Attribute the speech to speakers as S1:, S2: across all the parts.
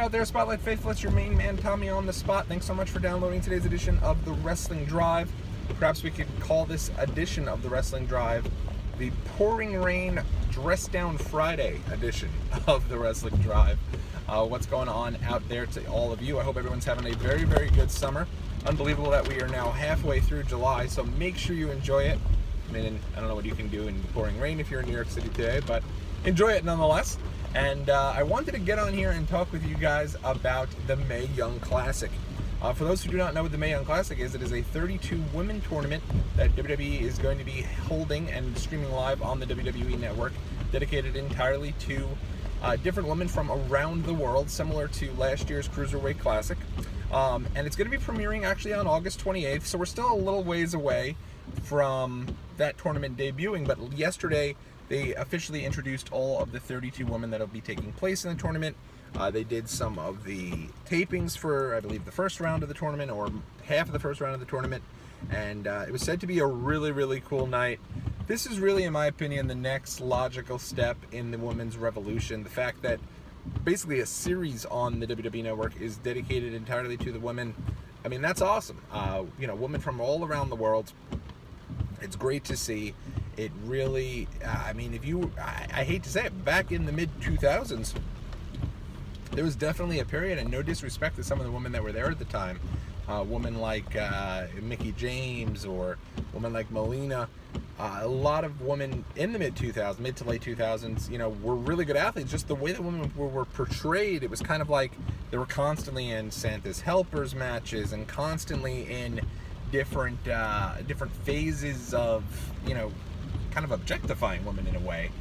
S1: out there, Spotlight Faithful. It's your main man, Tommy, on the spot. Thanks so much for downloading today's edition of the Wrestling Drive. Perhaps we could call this edition of the Wrestling Drive the Pouring Rain Dress Down Friday edition of the Wrestling Drive. What's going on out there to all of you? I hope everyone's having a very, very good summer. Unbelievable that we are now halfway through July, so make sure you enjoy it. I mean, I don't know what you can do in pouring rain if you're in New York City today, but enjoy it nonetheless. And I wanted to get on here and talk with you guys about the Mae Young Classic. For those who do not know what the Mae Young Classic is, it is a 32-women tournament that WWE is going to be holding and streaming live on the WWE Network, dedicated entirely to different women from around the world, similar to last year's Cruiserweight Classic. And it's going to be premiering actually on August 28th, so we're still a little ways away from that tournament debuting, but yesterday they officially introduced all of the 32 women that will be taking place in the tournament. They did some of the tapings for, I believe, the first round of the tournament, or half of the first round of the tournament, and it was said to be a really, really cool night. This is really, in my opinion, the next logical step in the women's revolution. The fact that basically a series on the WWE Network is dedicated entirely to the women. I mean, that's awesome. Women from all around the world. It's great to see. It really, I mean, I hate to say it, back in the mid-2000s, there was definitely a period, and no disrespect to some of the women that were there at the time, women like Mickie James or women like Melina, a lot of women in the mid to late 2000s, were really good athletes. Just the way that women were portrayed, it was kind of like they were constantly in Santa's Helpers matches and constantly in different phases of, kind of objectifying women in a way,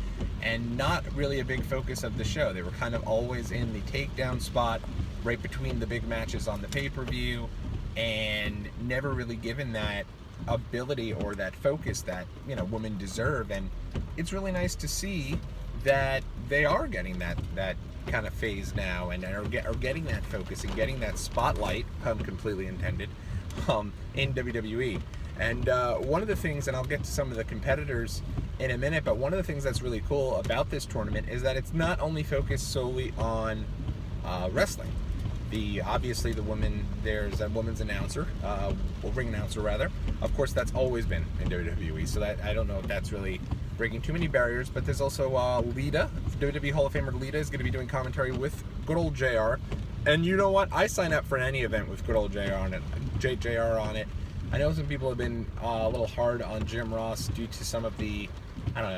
S1: and not really a big focus of the show. They were kind of always in the takedown spot right between the big matches on the pay-per-view, and never really given that ability or that focus that women deserve. And it's really nice to see that they are getting that kind of phase now, and are getting that focus and getting that spotlight, pun completely intended, in WWE. And one of the things, and I'll get to some of the competitors in a minute, but one of the things that's really cool about this tournament is that it's not only focused solely on wrestling. Obviously the women, there's a women's announcer, ring announcer rather. Of course, that's always been in WWE, so that I don't know if that's really breaking too many barriers. But there's also Lita, WWE Hall of Famer Lita, is going to be doing commentary with Good Ole JR. And you know what? I sign up for any event with Good Ole JR on it. I know some people have been a little hard on Jim Ross due to some of the,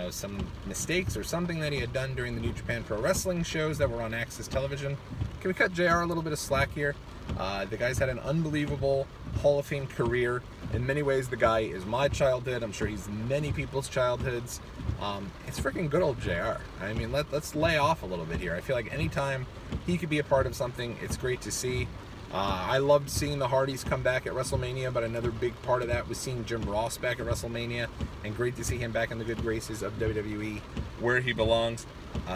S1: some mistakes or something that he had done during the New Japan Pro Wrestling shows that were on Access Television. Can we cut JR a little bit of slack here? The guy's had an unbelievable Hall of Fame career. In many ways, the guy is my childhood. I'm sure he's many people's childhoods. It's freaking Good Ole JR. I mean, let's lay off a little bit here. I feel like anytime he could be a part of something, it's great to see. I loved seeing the Hardys come back at WrestleMania, but another big part of that was seeing Jim Ross back at WrestleMania, and great to see him back in the good graces of WWE, where he belongs.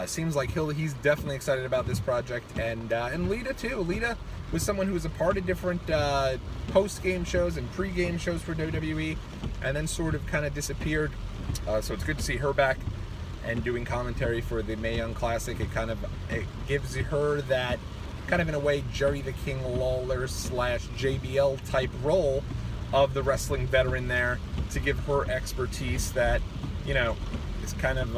S1: Seems like he's definitely excited about this project, and Lita too. Lita was someone who was a part of different post-game shows and pre-game shows for WWE, and then sort of kind of disappeared. So it's good to see her back and doing commentary for the Mae Young Classic. It gives her that kind of, in a way, Jerry the King Lawler / JBL type role of the wrestling veteran there, to give her expertise that, is kind of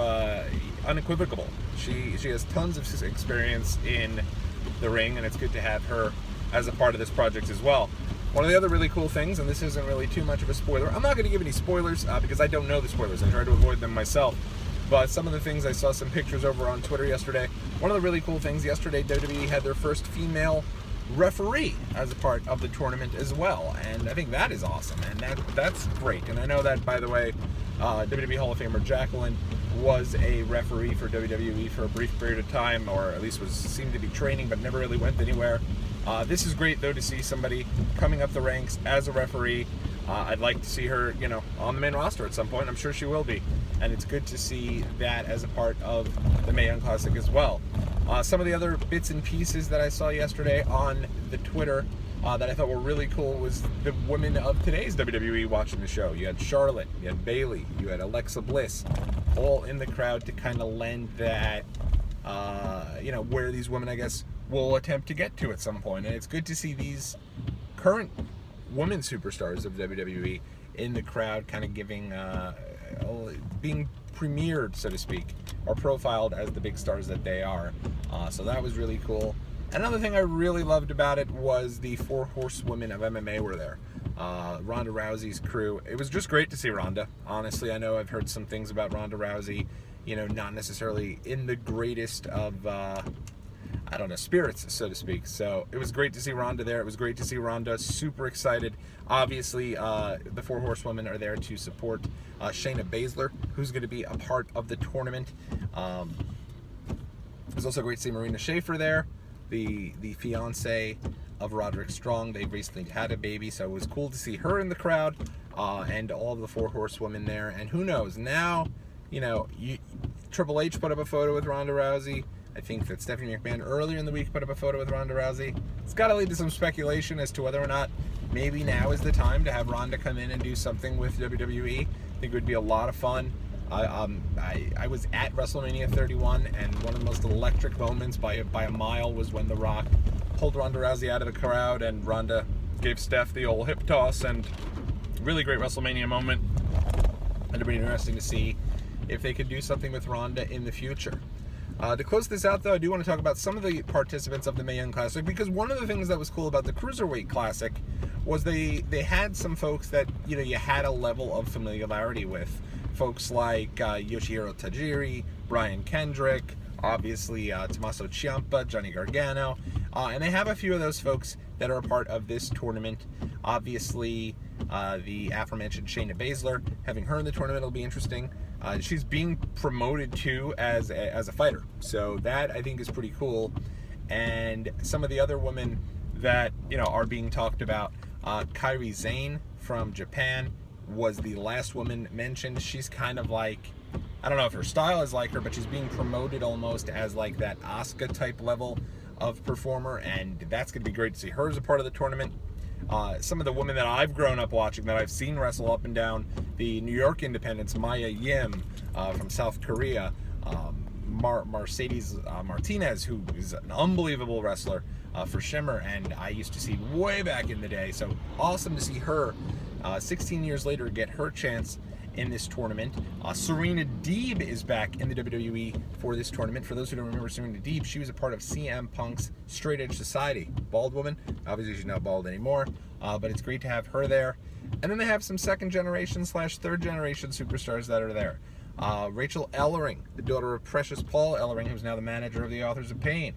S1: unequivocal. She has tons of experience in the ring, and it's good to have her as a part of this project as well. One of the other really cool things, and this isn't really too much of a spoiler, I'm not going to give any spoilers because I don't know the spoilers. I try to avoid them myself. But some of the things, I saw some pictures over on Twitter yesterday. One of the really cool things yesterday, WWE had their first female referee as a part of the tournament as well. And I think that is awesome, and that's great. And I know that, by the way, WWE Hall of Famer Jacqueline was a referee for WWE for a brief period of time, or at least seemed to be training, but never really went anywhere. This is great, though, to see somebody coming up the ranks as a referee. I'd like to see her, on the main roster at some point. I'm sure she will be. And it's good to see that as a part of the Mae Young Classic as well. Some of the other bits and pieces that I saw yesterday on the Twitter that I thought were really cool was the women of today's WWE watching the show. You had Charlotte, you had Bayley, you had Alexa Bliss, all in the crowd to kind of lend that where these women, I guess, will attempt to get to at some point. And it's good to see these current women superstars of WWE in the crowd, kind of giving, being premiered, so to speak, or profiled as the big stars that they are. So that was really cool. Another thing I really loved about it was the 4 horsewomen of MMA were there. Ronda Rousey's crew. It was just great to see Ronda. Honestly, I know I've heard some things about Ronda Rousey, not necessarily in the greatest of, spirits, so to speak. So it was great to see Ronda there. It was great to see Ronda super excited. Obviously, the 4 horsewomen are there to support Shayna Baszler, who's going to be a part of the tournament. It was also great to see Marina Shafir there, the fiance of Roderick Strong. They recently had a baby, so it was cool to see her in the crowd, and all of the 4 horsewomen there. And who knows, now, Triple H put up a photo with Ronda Rousey. I think that Stephanie McMahon earlier in the week put up a photo with Ronda Rousey. It's got to lead to some speculation as to whether or not maybe now is the time to have Ronda come in and do something with WWE. I think it would be a lot of fun. I was at WrestleMania 31, and one of the most electric moments by a mile was when The Rock pulled Ronda Rousey out of the crowd, and Ronda gave Steph the old hip toss, and really great WrestleMania moment. And it'll be interesting to see if they could do something with Ronda in the future. To close this out, though, I do want to talk about some of the participants of the Mae Young Classic, because one of the things that was cool about the Cruiserweight Classic was they had some folks that, you had a level of familiarity with. Folks like Yoshihiro Tajiri, Brian Kendrick, obviously Tommaso Ciampa, Johnny Gargano, and they have a few of those folks that are a part of this tournament. Obviously, the aforementioned Shayna Baszler, having her in the tournament will be interesting. She's being promoted too as a fighter, so that I think is pretty cool. And some of the other women that are being talked about, Kairi Sane from Japan was the last woman mentioned. She's kind of like, I don't know if her style is like her, but she's being promoted almost as like that Asuka type level of performer, and that's going to be great to see her as a part of the tournament. Some of the women that I've grown up watching, that I've seen wrestle up and down the New York independents, Mae Young from South Korea, Mercedes Martinez, who is an unbelievable wrestler for Shimmer, and I used to see way back in the day. So awesome to see her 16 years later get her chance in this tournament. Serena Deeb is back in the WWE for this tournament. For those who don't remember Serena Deeb, she was a part of CM Punk's Straight Edge Society. Bald woman. Obviously she's not bald anymore, but it's great to have her there. And then they have some second generation / third generation superstars that are there. Rachel Ellering, the daughter of Precious Paul Ellering, who's now the manager of the Authors of Pain.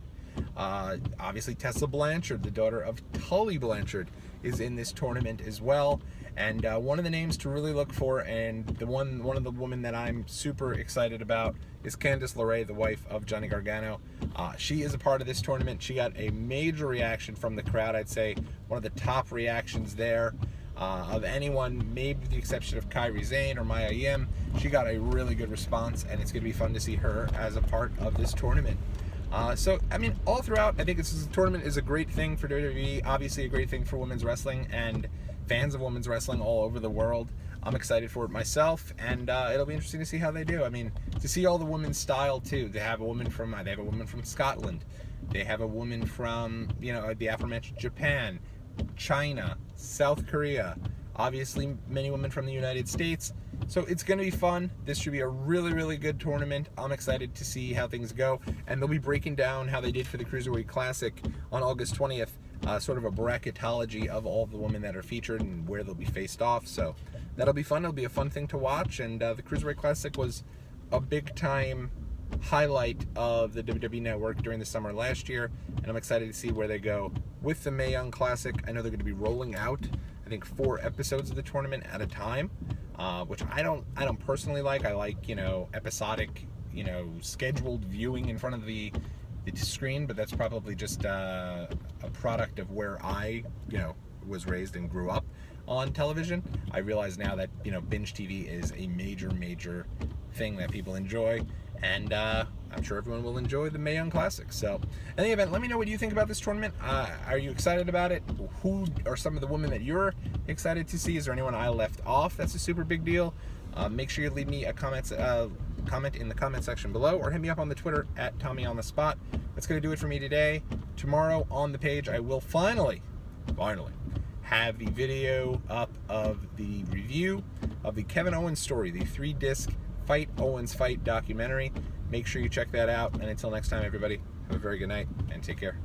S1: Obviously Tessa Blanchard, the daughter of Tully Blanchard, is in this tournament as well. And one of the names to really look for, and one of the women that I'm super excited about, is Candice LeRae, the wife of Johnny Gargano. She is a part of this tournament. She got a major reaction from the crowd. I'd say one of the top reactions there of anyone, maybe with the exception of Kairi Sane or Mae Young. She got a really good response, and it's going to be fun to see her as a part of this tournament. So, I mean, all throughout, I think this tournament is a great thing for WWE, obviously a great thing for women's wrestling, and fans of women's wrestling all over the world. I'm excited for it myself, and it'll be interesting to see how they do. I mean, to see all the women's style too. They have a woman from Scotland. They have a woman from the aforementioned Japan, China, South Korea. Obviously, many women from the United States. So it's going to be fun. This should be a really, really good tournament. I'm excited to see how things go, and they'll be breaking down how they did for the Cruiserweight Classic on August 20th. Sort of a bracketology of all the women that are featured and where they'll be faced off. So that'll be fun. It'll be a fun thing to watch. And the Cruiserweight Classic was a big-time highlight of the WWE Network during the summer last year. And I'm excited to see where they go with the Mae Young Classic. I know they're going to be rolling out, I think, 4 episodes of the tournament at a time, which I don't personally like. I like, episodic, scheduled viewing in front of the screen, but that's probably just a product of where I, was raised and grew up on television. I realize now that, binge TV is a major thing that people enjoy, and I'm sure everyone will enjoy the Mae Young Classic. So, in the event, let me know what you think about this tournament. Are you excited about it? Who are some of the women that you're excited to see? Is there anyone I left off that's a super big deal? Make sure you leave me a comment comment in the comment section below, or hit me up on the Twitter at Tommy on the Spot. That's going to do it for me today. Tomorrow on the page, I will finally have the video up of the review of the Kevin Owens story, the 3-disc Fight Owens Fight documentary. Make sure you check that out. And until next time, everybody, have a very good night and take care.